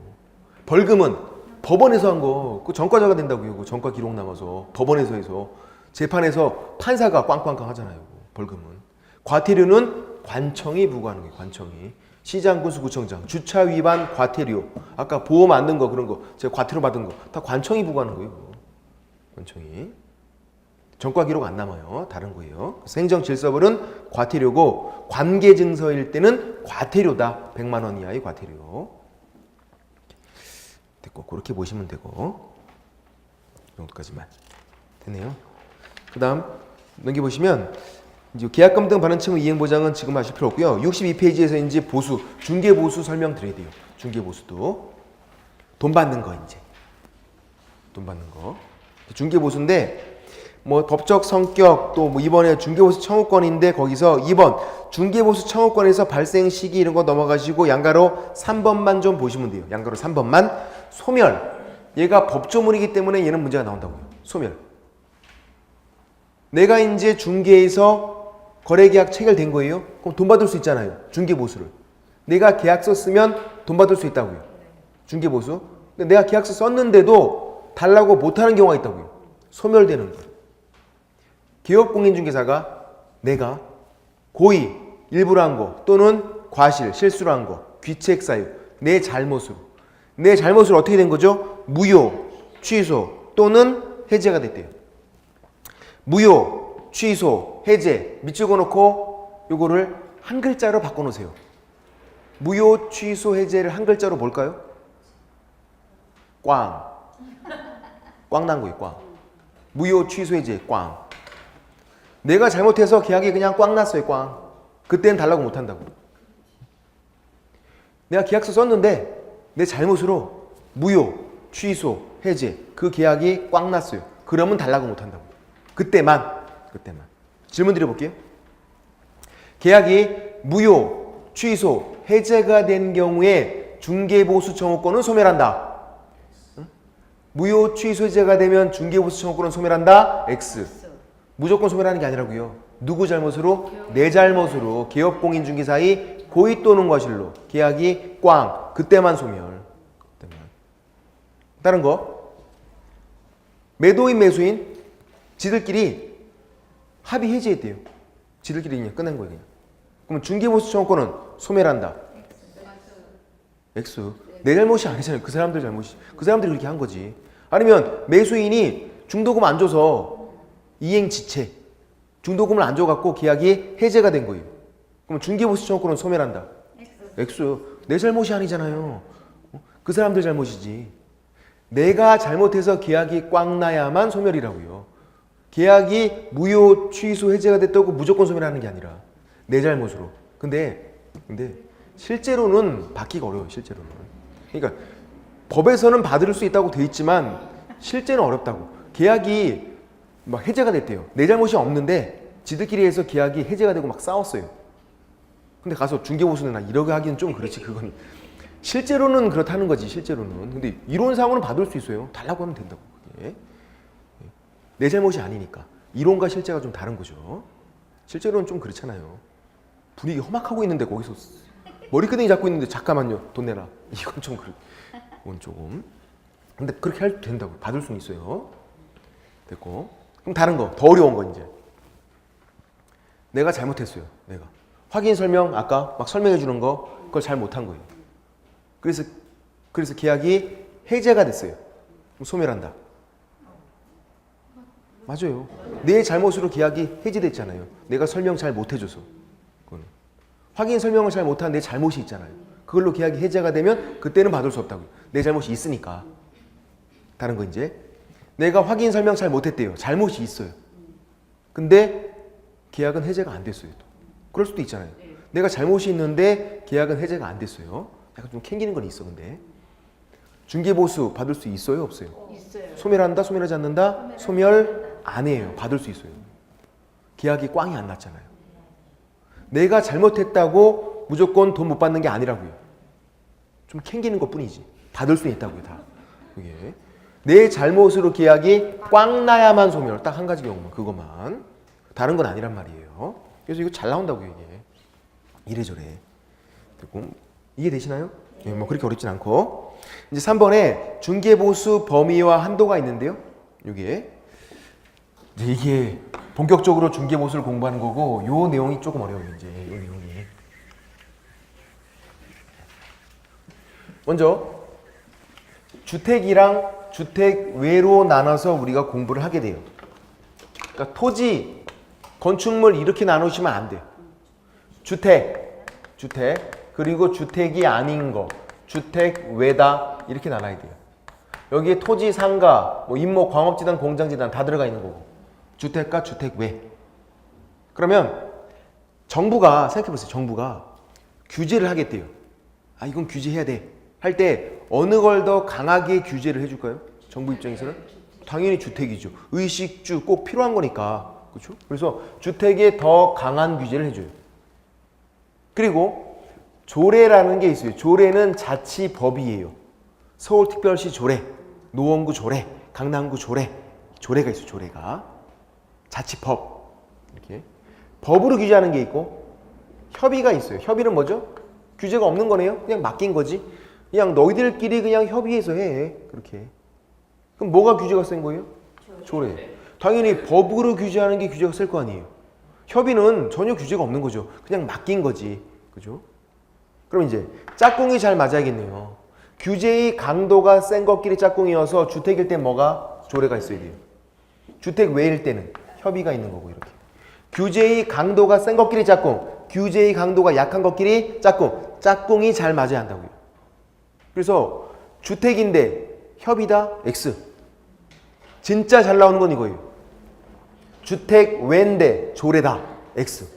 벌금은 법원에서 한 거, 그 전과자가 된다고요. 그 전과 기록 남아서 법원에서 해서 재판에서 판사가 꽝꽝꽝 하잖아요. 벌금은. 과태료는 관청이 부과하는 거예요. 관청이. 시장, 군수, 구청장, 주차 위반 과태료. 아까 보험 안 든 거 그런 거, 제가 과태료 받은 거 다 관청이 부과하는 거예요. 관청이. 전과 기록 안 남아요. 다른 거예요. 그래서 행정질서벌은 과태료고 관계증서일 때는 과태료다. 100만 원 이하의 과태료. 됐고 그렇게 보시면 되고 이 정도까지만 됐네요. 그 다음 넘겨보시면 이제 계약금 등 반환 채무 이행 보장은 지금 하실 필요 없고요. 62페이지에서 이제 보수, 중개 보수 설명 드려야 돼요. 중개 보수도 돈 받는 거 이제 돈 받는 거 중개 보수인데 뭐 법적 성격 또 뭐 이번에 중개보수 청구권인데 거기서 2번 중개보수 청구권에서 발생 시기 이런 거 넘어가시고 양가로 3번만 좀 보시면 돼요. 양가로 3번만. 소멸. 얘가 법조문이기 때문에 얘는 문제가 나온다고요. 소멸. 내가 이제 중개에서 거래계약 체결된 거예요. 그럼 돈 받을 수 있잖아요. 중개보수를. 내가 계약서 쓰면 돈 받을 수 있다고요. 중개보수. 근데 내가 계약서 썼는데도 달라고 못하는 경우가 있다고요. 소멸되는 거예요. 기업공인중개사가 내가 고의 일부러 한 거 또는 과실, 실수로 한 거, 귀책 사유, 내 잘못으로. 내 잘못으로 어떻게 된 거죠? 무효, 취소 또는 해제가 됐대요. 무효, 취소, 해제 밑줄 놓고 요거를 한 글자로 바꿔놓으세요. 무효, 취소, 해제를 한 글자로 뭘까요? 꽝. 꽝 난 거예요, 꽝. 무효, 취소, 해제, 꽝. 내가 잘못해서 계약이 그냥 꽝 났어요, 꽝. 그때는 달라고 못 한다고. 내가 계약서 썼는데 내 잘못으로 무효, 취소, 해제 그 계약이 꽝 났어요. 그러면 달라고 못 한다고. 그때만. 질문 드려볼게요. 계약이 무효, 취소, 해제가 된 경우에 중개보수 청구권은 소멸한다. 응? 무효, 취소, 해제가 되면 중개보수 청구권은 소멸한다. X. 무조건 소멸하는 게 아니라고요. 누구 잘못으로? 내 잘못으로 개업공인중개사의 고의 또는 과실로 계약이 꽝. 그때만 소멸. 다른 거. 매도인, 매수인 지들끼리 합의 해지했대요. 지들끼리 그냥 끝낸 거예요. 그냥. 그러면 중개보수 청구권은 소멸한다. X. 내 잘못이 아니잖아요. 그 사람들 잘못이. 그 사람들이 그렇게 한 거지. 아니면 매수인이 중도금 안 줘서 이행지체. 중도금을 안 줘갖고 계약이 해제가 된 거예요. 그럼 중개보수 청구권은 소멸한다. X. 내 잘못이 아니잖아요. 그 사람들 잘못이지. 내가 잘못해서 계약이 꽝 나야만 소멸이라고요. 계약이 무효, 취소, 해제가 됐다고 무조건 소멸하는 게 아니라 내 잘못으로. 근데 실제로는 받기가 어려워요. 실제로는. 그러니까 법에서는 받을 수 있다고 돼 있지만 실제는 어렵다고. 계약이 막 해제가 됐대요. 내 잘못이 없는데 지들끼리 해서 계약이 해제가 되고 막 싸웠어요. 근데 가서 중개보수는 나 이러게 하기는 좀 그렇지. 그건 실제로는 그렇다는 거지. 실제로는. 근데 이론상으로는 받을 수 있어요. 달라고 하면 된다고. 그게. 내 잘못이 아니니까. 이론과 실제가 좀 다른 거죠. 실제로는 좀 그렇잖아요. 분위기 험악하고 있는데 거기서 머리끄댕이 잡고 있는데 잠깐만요. 돈 내라. 이건 좀 이건 조금. 근데 그렇게 해도 된다고. 받을 수는 있어요. 됐고. 그럼 다른 거. 더 어려운 거 이제. 내가 잘못했어요. 내가. 확인 설명 아까 막 설명해 주는 거 그걸 잘 못한 거예요. 그래서 계약이 해제가 됐어요. 그럼 소멸한다. 맞아요. 내 잘못으로 계약이 해지됐잖아요. 내가 설명 잘 못해줘서. 그거는. 확인 설명을 잘 못한 내 잘못이 있잖아요. 그걸로 계약이 해제가 되면 그때는 받을 수 없다고요. 내 잘못이 있으니까. 다른 거 이제. 내가 확인 설명 잘 못했대요. 잘못이 있어요. 근데 계약은 해제가 안 됐어요. 또. 그럴 수도 있잖아요. 내가 잘못이 있는데 계약은 해제가 안 됐어요. 약간 좀 캥기는 건 있어 근데. 중개보수 받을 수 있어요? 없어요? 있어요. 소멸한다? 소멸하지 않는다? 소멸 안 해요. 받을 수 있어요. 계약이 꽝이 안 났잖아요. 내가 잘못했다고 무조건 돈 못 받는 게 아니라고요. 좀 캥기는 것 뿐이지. 받을 수는 있다고요. 다. 그게. 내 잘못으로 계약이 꽝 나야만 소멸. 딱 한 가지 경우만. 그것만. 다른 건 아니란 말이에요. 그래서 이거 잘 나온다고요. 이게. 이래저래. 됐고. 이해되시나요? 네, 뭐 그렇게 어렵진 않고. 이제 3번에 중개보수 범위와 한도가 있는데요. 이게 본격적으로 중개보수를 공부하는 거고 요 내용이 조금 어려워요. 이제 요 내용이. 먼저 주택이랑 주택 외로 나눠서 우리가 공부를 하게 돼요. 그러니까 토지, 건축물 이렇게 나누시면 안 돼요. 주택, 그리고 주택이 아닌 거, 주택 외다 이렇게 나눠야 돼요. 여기에 토지, 상가, 뭐 임목, 광업지단, 공장지단 다 들어가 있는 거고 주택과 주택 외. 그러면 정부가 생각해보세요. 정부가 규제를 하겠대요. 아 이건 규제해야 돼. 할 때 어느 걸 더 강하게 규제를 해줄까요? 정부 입장에서는 당연히 주택이죠. 의식주 꼭 필요한 거니까. 그렇죠? 그래서 주택에 더 강한 규제를 해줘요. 그리고 조례라는 게 있어요. 조례는 자치법이에요. 서울특별시 조례, 노원구 조례, 강남구 조례, 조례가 있어요. 조례가 자치법 이렇게 법으로 규제하는 게 있고 협의가 있어요. 협의는 뭐죠? 규제가 없는 거네요. 그냥 맡긴 거지. 그냥 너희들끼리 그냥 협의해서 해. 그렇게. 그럼 뭐가 규제가 센 거예요? 조례. 당연히 법으로 규제하는 게 규제가 셀 거 아니에요. 협의는 전혀 규제가 없는 거죠. 그냥 맡긴 거지. 그죠? 그럼 이제 짝꿍이 잘 맞아야겠네요. 규제의 강도가 센 것끼리 짝꿍이어서 주택일 때 뭐가 조례가 있어야 돼요. 주택 외일 때는 협의가 있는 거고 이렇게. 규제의 강도가 센 것끼리 짝꿍, 규제의 강도가 약한 것끼리 짝꿍. 짝꿍이 잘 맞아야 한다고요. 그래서 주택인데 협의다 X. 진짜 잘 나오는 건 이거예요. 주택 외인데 조례다 X.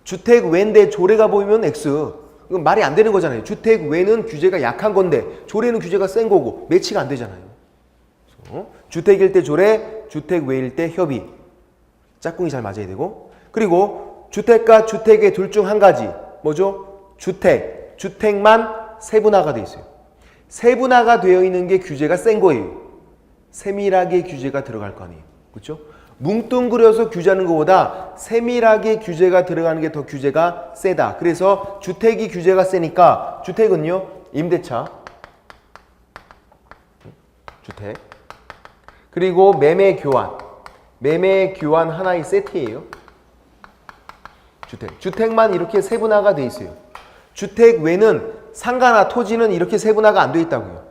주택 외인데 조례가 보이면 X. 이건 말이 안 되는 거잖아요. 주택 외는 규제가 약한 건데 조례는 규제가 센 거고 매치가 안 되잖아요. 그래서 주택일 때 조례, 주택 외일 때 협의. 짝꿍이 잘 맞아야 되고, 그리고 주택과 주택의 둘 중 한 가지 뭐죠? 주택만 세분화가 돼 있어요. 세분화가 되어 있는 게 규제가 센 거예요. 세밀하게 규제가 들어갈 거 아니에요. 그렇죠? 뭉뚱그려서 규제하는 것보다 세밀하게 규제가 들어가는 게 더 규제가 세다. 그래서 주택이 규제가 세니까 주택은요, 임대차, 주택, 그리고 매매 교환 하나의 세트예요. 주택만 이렇게 세분화가 돼 있어요. 주택 외는 상가나 토지는 이렇게 세분화가 안 돼 있다고요.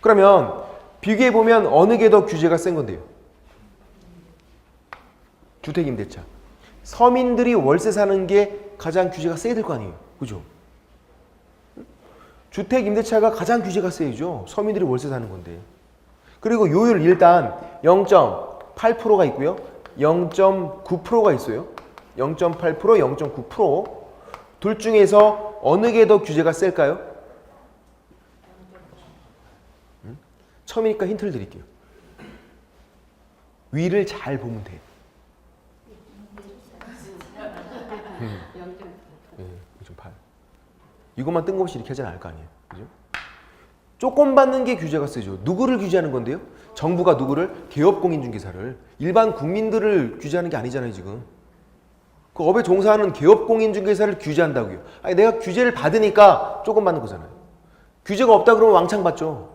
그러면 비교해 보면 어느 게 더 규제가 센 건데요? 주택 임대차. 서민들이 월세 사는 게 가장 규제가 세야 될 거 아니에요. 그죠? 주택 임대차가 가장 규제가 세죠. 서민들이 월세 사는 건데. 그리고 요율 일단 0.8%가 있고요. 0.9%가 있어요. 0.8%, 0.9%. 둘 중에서 어느 게 더 규제가 셀까요? 처음이니까 힌트를 드릴게요. 위를 잘 보면 돼. 0.8. 이것만 뜬금없이 이렇게 하진 않을 거 아니에요. 그죠? 조건 받는 게 규제가 세죠. 누구를 규제하는 건데요? 정부가 누구를? 개업공인중개사를. 일반 국민들을 규제하는 게 아니잖아요, 지금. 그 업에 종사하는 개업공인중개사를 규제한다고요. 아니, 내가 규제를 받으니까 조건 받는 거잖아요. 규제가 없다 그러면 왕창 받죠.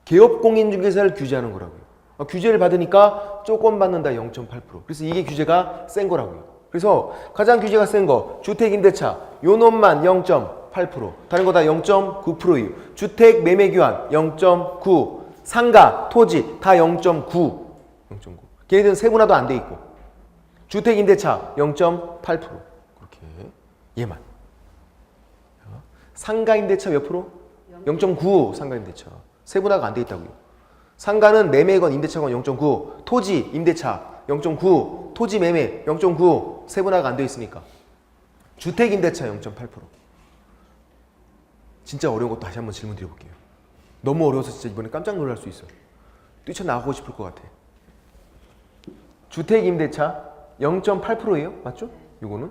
개업공인중개사를 규제하는 거라고요. 규제를 받으니까 조건 받는다 0.8%. 그래서 이게 규제가 센 거라고요. 그래서 가장 규제가 센 거 주택임대차 요 놈만 0.8%, 다른 거 다 0.9%예요. 주택 매매교환 0.9, 상가, 토지 다 0.9. 걔네들은 세분화도 안 돼 있고. 주택임대차 0.8%. 그렇게 얘만. 상가임대차 몇 프로? 0.9. 상가임대차 세분화가 안 돼 있다고요. 상가는 매매건 임대차건 0.9, 토지 임대차 0.9, 토지 매매 0.9 세분화가 안 돼 있으니까. 주택 임대차 0.8%. 진짜 어려운 거 다시 한번 질문 드려볼게요. 너무 어려워서 진짜 이번에 깜짝 놀랄 수 있어. 뛰쳐나가고 싶을 것 같아. 주택 임대차 0.8%예요? 맞죠? 요거는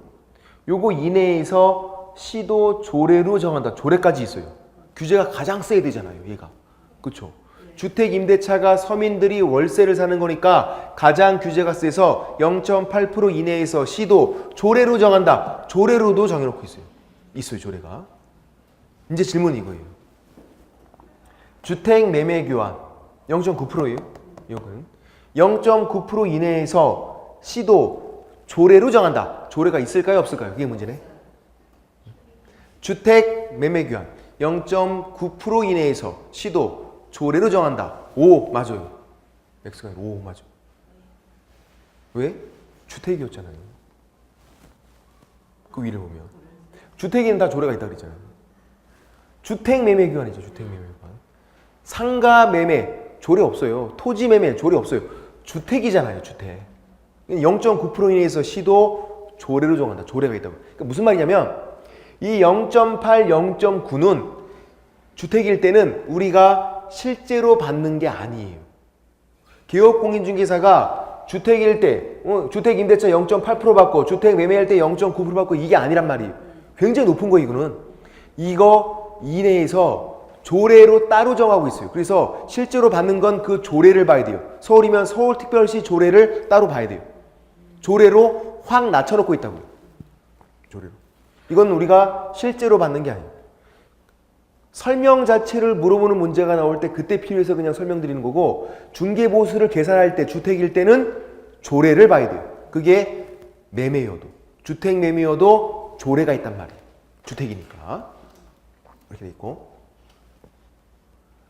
요거 이내에서 시도 조례로 정한다. 조례까지 있어요. 규제가 가장 세야 되잖아요, 얘가. 그렇죠? 주택 임대차가 서민들이 월세를 사는 거니까 가장 규제가 세서 0.8% 이내에서 시도 조례로 정한다. 조례로도 정해놓고 있어요. 있어요, 조례가. 이제 질문이 이거예요. 주택 매매 교환 0.9%예요. 이건 0.9% 이내에서 시도 조례로 정한다. 조례가 있을까요, 없을까요? 그게 문제네. 주택 매매 교환 0.9% 이내에서 시도 조례로 정한다. 오, 맞아요. X가 아니라 오, 맞아. 왜? 주택이었잖아요. 그 위를 보면 주택에는 다 조례가 있다 그랬잖아요. 주택 매매 교환이죠. 주택 매매 교환. 상가 매매 조례 없어요. 토지 매매 조례 없어요. 주택이잖아요. 주택. 0.9% 이내에서 시도 조례로 정한다. 조례가 있다고. 그러니까 무슨 말이냐면 이 0.8, 0.9는 주택일 때는 우리가 실제로 받는 게 아니에요. 개업공인중개사가 주택일 때 주택 임대차 0.8% 받고 주택 매매할 때 0.9% 받고 이게 아니란 말이에요. 굉장히 높은 거 이거는. 이거 이내에서 조례로 따로 정하고 있어요. 그래서 실제로 받는 건 그 조례를 봐야 돼요. 서울이면 서울특별시 조례를 따로 봐야 돼요. 조례로 확 낮춰놓고 있다고요. 조례로. 이건 우리가 실제로 받는 게 아니에요. 설명 자체를 물어보는 문제가 나올 때 그때 필요해서 그냥 설명드리는 거고, 중개보수를 계산할 때 주택일 때는 조례를 봐야 돼요. 그게 매매여도, 주택 매매여도 조례가 있단 말이에요. 주택이니까. 이렇게 돼 있고.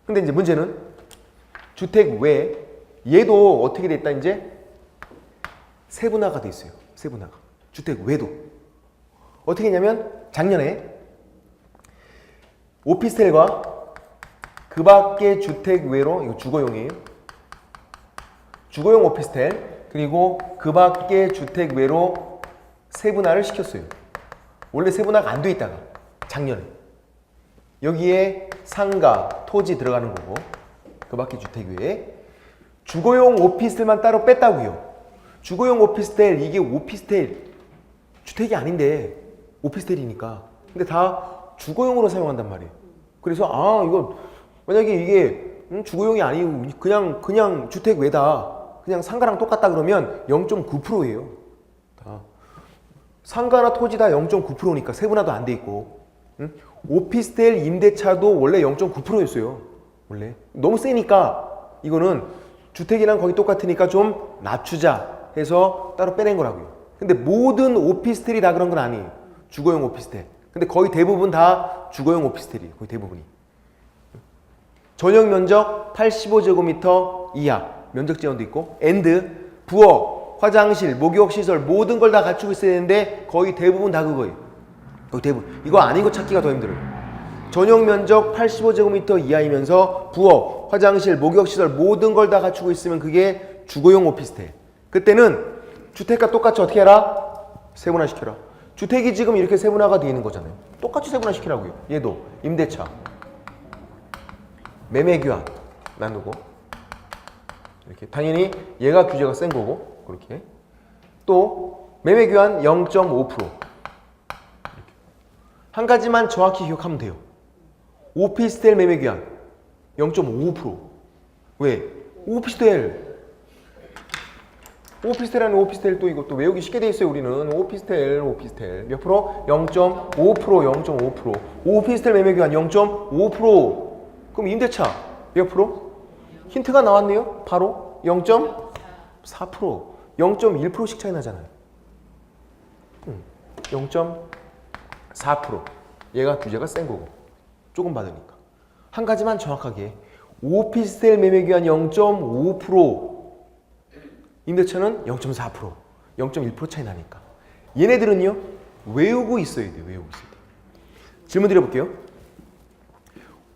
근데 이제 문제는 주택 외 얘도 어떻게 돼 있다 이제 세분화가 돼 있어요. 세분화가. 주택 외도. 어떻게 했냐면 작년에 오피스텔과 그 밖의 주택 외로 이거 주거용이에요. 주거용 오피스텔 그리고 그 밖의 주택 외로 세분화를 시켰어요. 원래 세분화가 안 돼 있다가 작년에 여기에 상가, 토지 들어가는 거고 그 밖의 주택 외에 주거용 오피스텔만 따로 뺐다고요. 주거용 오피스텔 이게 오피스텔 주택이 아닌데 오피스텔이니까 근데 다 주거용으로 사용한단 말이에요. 그래서 이거 만약에 이게 주거용이 아니고 그냥 주택 외다 그냥 상가랑 똑같다 그러면 0.9%예요. 다 상가나 토지 다 0.9%니까 세분화도 안 돼 있고 오피스텔 임대차도 원래 0.9%였어요. 원래 너무 세니까 이거는 주택이랑 거의 똑같으니까 좀 낮추자 해서 따로 빼낸 거라고요. 근데 모든 오피스텔이 다 그런 건 아니에요. 주거용 오피스텔. 근데 거의 대부분 다 주거용 오피스텔이에요. 거의 대부분이. 전용 면적 85제곱미터 이하 면적 제한도 있고 부엌, 화장실, 목욕 시설 모든 걸 다 갖추고 있어야 되는데 거의 대부분 다 그거예요. 거의 대부분. 이거 아닌 거 찾기가 더 힘들어요. 전용 면적 85제곱미터 이하이면서 부엌, 화장실, 목욕 시설 모든 걸 다 갖추고 있으면 그게 주거용 오피스텔. 그때는 주택과 똑같이 어떻게 해라? 세분화 시켜라. 주택이 지금 이렇게 세분화가 되어 있는 거잖아요. 똑같이 세분화 시키라고요. 얘도 임대차, 매매규환 나누고 이렇게 당연히 얘가 규제가 센 거고 그렇게 또 매매규환 0.5% 한 가지만 정확히 기억하면 돼요. 오피스텔 매매규환 0.5%. 왜? 오피스텔하는 오피스텔 또 이것도 외우기 쉽게 돼 있어요. 우리는 오피스텔 몇 프로? 0.5%. 오피스텔 매매규환 0.5%. 그럼 임대차 몇 프로? 힌트가 나왔네요. 바로 0.4%. 0.1%씩 차이 나잖아요. 0.4%. 얘가 규제가 센 거고 조금 받으니까. 한 가지만 정확하게 오피스텔 매매규환 0.5%. 임대차는 0.4%, 0.1% 차이 나니까. 얘네들은요, 외우고 있어야 돼요. 외우고 있어야 돼요. 질문 드려볼게요.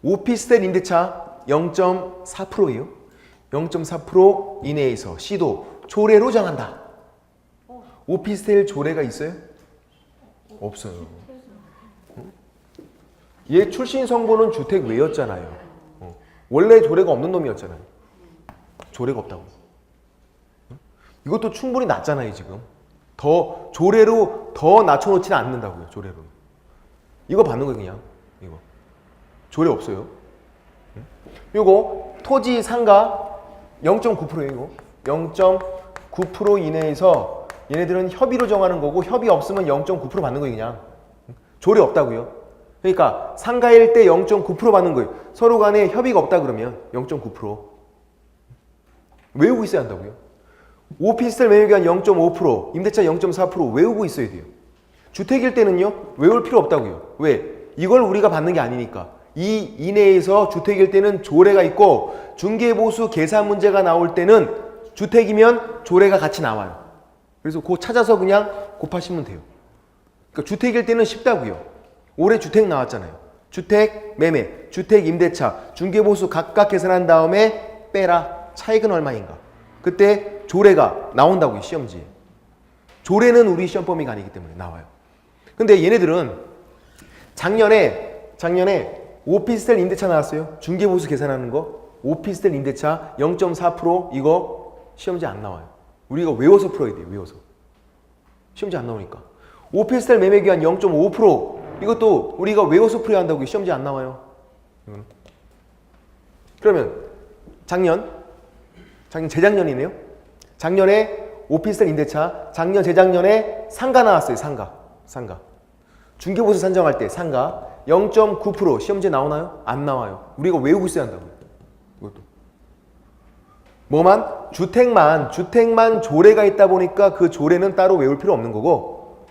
오피스텔 임대차 0.4%예요. 0.4% 이내에서 시도 조례로 정한다. 오피스텔 조례가 있어요? 없어요. 얘 출신 성분은 주택 외였잖아요. 원래 조례가 없는 놈이었잖아요. 조례가 없다고. 이것도 충분히 낮잖아요, 지금. 더 조례로 더 낮춰놓지는 않는다고요, 조례로. 이거 받는 거예요, 그냥. 이거. 조례 없어요. 이거 토지 상가 0.9%예요, 이거. 0.9% 이내에서 얘네들은 협의로 정하는 거고 협의 없으면 0.9% 받는 거예요, 그냥. 조례 없다고요. 그러니까 상가일 때 0.9% 받는 거예요. 서로 간에 협의가 없다 그러면 0.9%. 외우고 있어야 한다고요. 오피스텔 매매기간 0.5%, 임대차 0.4% 외우고 있어야 돼요. 주택일 때는요, 외울 필요 없다고요. 왜? 이걸 우리가 받는 게 아니니까. 이 이내에서 주택일 때는 조례가 있고 중개보수 계산 문제가 나올 때는 주택이면 조례가 같이 나와요. 그래서 그거 찾아서 그냥 곱하시면 돼요. 그러니까 주택일 때는 쉽다고요. 올해 주택 나왔잖아요. 주택 매매, 주택 임대차, 중개보수 각각 계산한 다음에 빼라. 차익은 얼마인가. 그때 조례가 나온다고요, 시험지에. 조례는 우리 시험 범위가 아니기 때문에 나와요. 근데 얘네들은 작년에 오피스텔 임대차 나왔어요. 중개보수 계산하는 거. 오피스텔 임대차 0.4% 이거 시험지에 안 나와요. 우리가 외워서 풀어야 돼요, 외워서. 시험지에 안 나오니까. 오피스텔 매매기한 0.5% 이것도 우리가 외워서 풀어야 한다고요, 시험지에 안 나와요. 그러면 재작년이네요. 작년에 오피스텔 임대차, 재작년에 상가 나왔어요. 상가. 중개보수 산정할 때 상가 0.9% 시험지에 나오나요? 안 나와요. 우리가 외우고 있어야 한다고요. 이것도. 주택만 조례가 있다 보니까 그 조례는 따로 외울 필요 없는 거고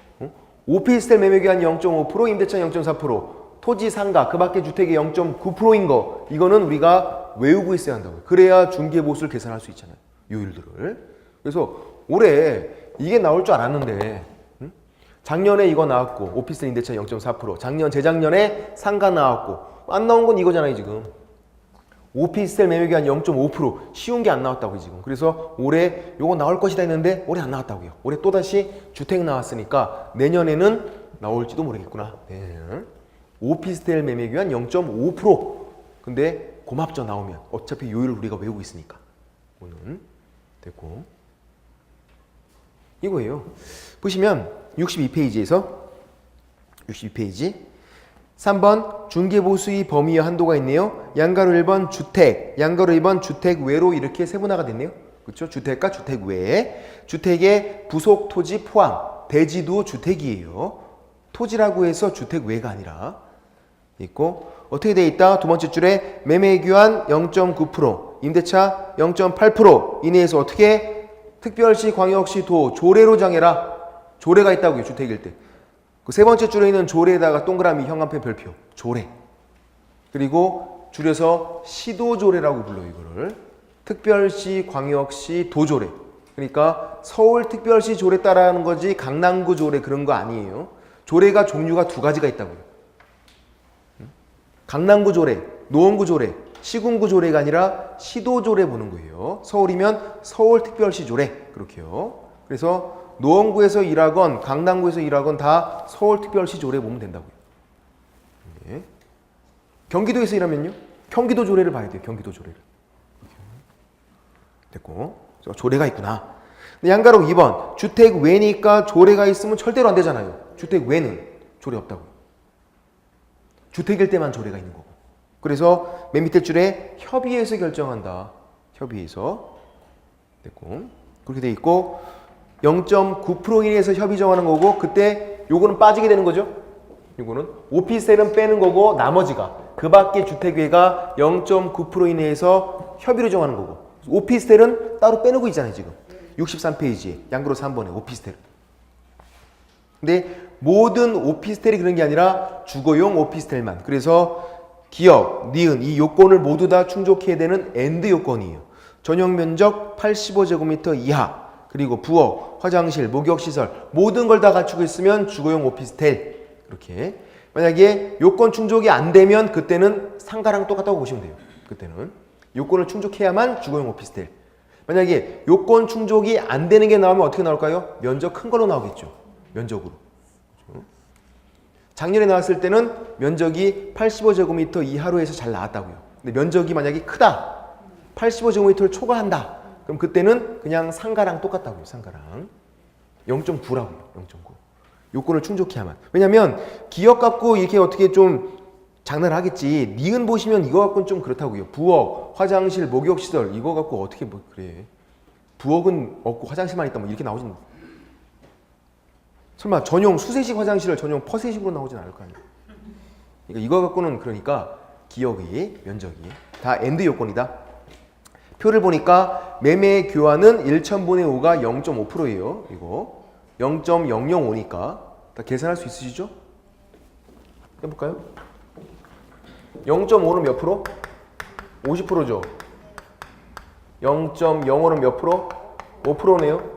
오피스텔 매매기한 0.5%, 임대차 0.4%, 토지 상가, 그 밖에 주택의 0.9%인 거, 이거는 우리가 외우고 있어야 한다고요. 그래야 중개보수를 계산할 수 있잖아요. 요일들을. 그래서 올해 이게 나올 줄 알았는데, 작년에 이거 나왔고, 오피스텔 임대차 0.4%, 작년, 재작년에 상가 나왔고, 안 나온 건 이거잖아요, 지금. 오피스텔 매매기한 0.5%, 쉬운 게 안 나왔다고요, 지금. 그래서 올해 요거 나올 것이다 했는데, 올해 안 나왔다고요. 올해 또다시 주택 나왔으니까 내년에는 나올지도 모르겠구나. 내년에는. 오피스텔 매매기한 0.5%. 근데 고맙죠, 나오면. 어차피 요일을 우리가 외우고 있으니까. 오늘 됐고. 이거예요. 보시면 62페이지에서 62페이지 3번 중개보수의 범위와 한도가 있네요. 양가로 1번 주택, 양가로 2번 주택 외로 이렇게 세분화가 됐네요. 그렇죠? 주택과 주택 외. 주택의 부속 토지 포함. 대지도 주택이에요. 토지라고 해서 주택 외가 아니라 있고, 어떻게 돼 있다? 두 번째 줄에 매매규환 0.9%, 임대차 0.8% 이내에서 어떻게 특별시, 광역시, 도, 조례로 정해라. 조례가 있다고요, 주택일 때. 그 세 번째 줄에 있는 조례에다가 동그라미, 형광펜, 별표, 조례. 그리고 줄여서 시도조례라고 불러요, 이거를. 특별시, 광역시, 도조례. 그러니까 서울특별시 조례 따라하는 거지 강남구 조례 그런 거 아니에요. 조례가 종류가 두 가지가 있다고요. 강남구 조례, 노원구 조례, 시군구 조례가 아니라 시도 조례 보는 거예요. 서울이면 서울특별시 조례 그렇게요. 그래서 노원구에서 일하건 강남구에서 일하건 다 서울특별시 조례 보면 된다고요. 네. 경기도에서 일하면요, 경기도 조례를 봐야 돼요. 경기도 조례를. 됐고, 조례가 있구나. 양가로 2번 주택 외니까 조례가 있으면 절대로 안 되잖아요. 주택 외는 조례 없다고요. 주택일 때만 조례가 있는 거고. 그래서 맨 밑에 줄에 협의해서 결정한다. 협의해서. 됐고. 그렇게 돼 있고 0.9% 이내에서 협의 정하는 거고, 그때 요거는 빠지게 되는 거죠. 요거는 오피스텔은 빼는 거고, 나머지가 그 밖에 주택외가 0.9% 이내에서 협의를 정하는 거고, 오피스텔은 따로 빼놓고 있잖아요, 지금. 63페이지에 양그로 3번에 오피스텔. 근데 모든 오피스텔이 그런 게 아니라 주거용 오피스텔만. 그래서 기업, 니은 이 요건을 모두 다 충족해야 되는 엔드 요건이에요. 전용 면적 85제곱미터 이하, 그리고 부엌, 화장실, 목욕시설 모든 걸 다 갖추고 있으면 주거용 오피스텔. 이렇게. 만약에 요건 충족이 안 되면 그때는 상가랑 똑같다고 보시면 돼요. 그때는 요건을 충족해야만 주거용 오피스텔. 만약에 요건 충족이 안 되는 게 나오면 어떻게 나올까요? 면적 큰 걸로 나오겠죠. 면적으로. 작년에 나왔을 때는 면적이 85제곱미터 이하로 해서 잘 나왔다고요. 근데 면적이 만약에 크다, 85제곱미터를 초과한다, 그럼 그때는 그냥 상가랑 똑같다고요. 상가랑 0.9라고요. 0.9. 요건을 충족해야만. 왜냐면 기업 갖고 이렇게 어떻게 좀 장난을 하겠지. 니은 보시면 이거 갖고는 좀 그렇다고요. 부엌, 화장실, 목욕시설 이거 갖고 어떻게 뭐 그래. 부엌은 없고 화장실만 있다 뭐 이렇게 나오진. 설마 전용 수세식 화장실을 전용 퍼세식으로 나오진 않을 거 아니에요. 그러니까 이거 갖고는 그러니까 기업이 면적이 다 엔드 요건이다. 표를 보니까 매매 교환은 1,000분의 5가 0.5%예요. 이거 0.005니까 다 계산할 수 있으시죠? 해볼까요? 0.5는 몇 프로? 50%죠. 0.05는 몇 프로? 5%네요.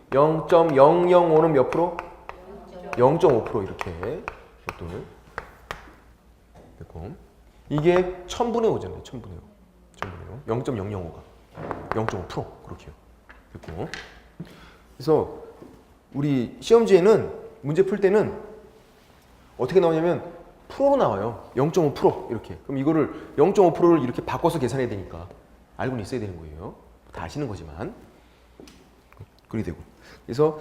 0.005는 몇 프로? 0.5% 이렇게. 이것도. 됐고. 이게 1000분의 5잖아요. 1000분의 5. 0.005가 0.5% 그렇게요. 됐고. 그래서 우리 시험지에는 문제 풀 때는 어떻게 나오냐면 프로로 나와요. 0.5% 이렇게. 그럼 이거를 0.5%를 이렇게 바꿔서 계산해야 되니까 알고는 있어야 되는 거예요. 다 아시는 거지만. 그렇게 되고. 그래서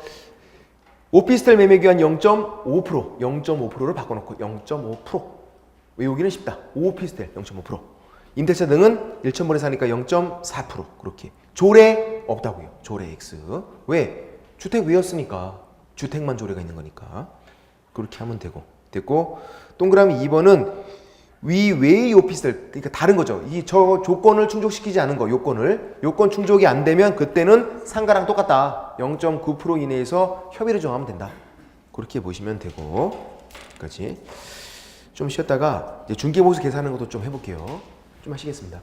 오피스텔 매매 기한 0.5%, 0.5%를 바꿔놓고 0.5% 외우기는 쉽다. 오피스텔 0.5%. 임대차 등은 1,000번에 사니까 0.4% 그렇게. 조례 없다고요. 조례 X. 왜? 주택 외였으니까. 주택만 조례가 있는 거니까. 그렇게 하면 되고. 됐고. 동그라미 2번은 위외의 오피스텔, 그러니까 다른 거죠. 이 저 조건을 충족시키지 않은 거, 요건 충족이 안 되면 그때는 상가랑 똑같다. 0.9% 이내에서 협의를 정하면 된다. 그렇게 보시면 되고 여기까지 좀 쉬었다가 이제 중개보수 계산하는 것도 좀 해볼게요. 좀 하시겠습니다.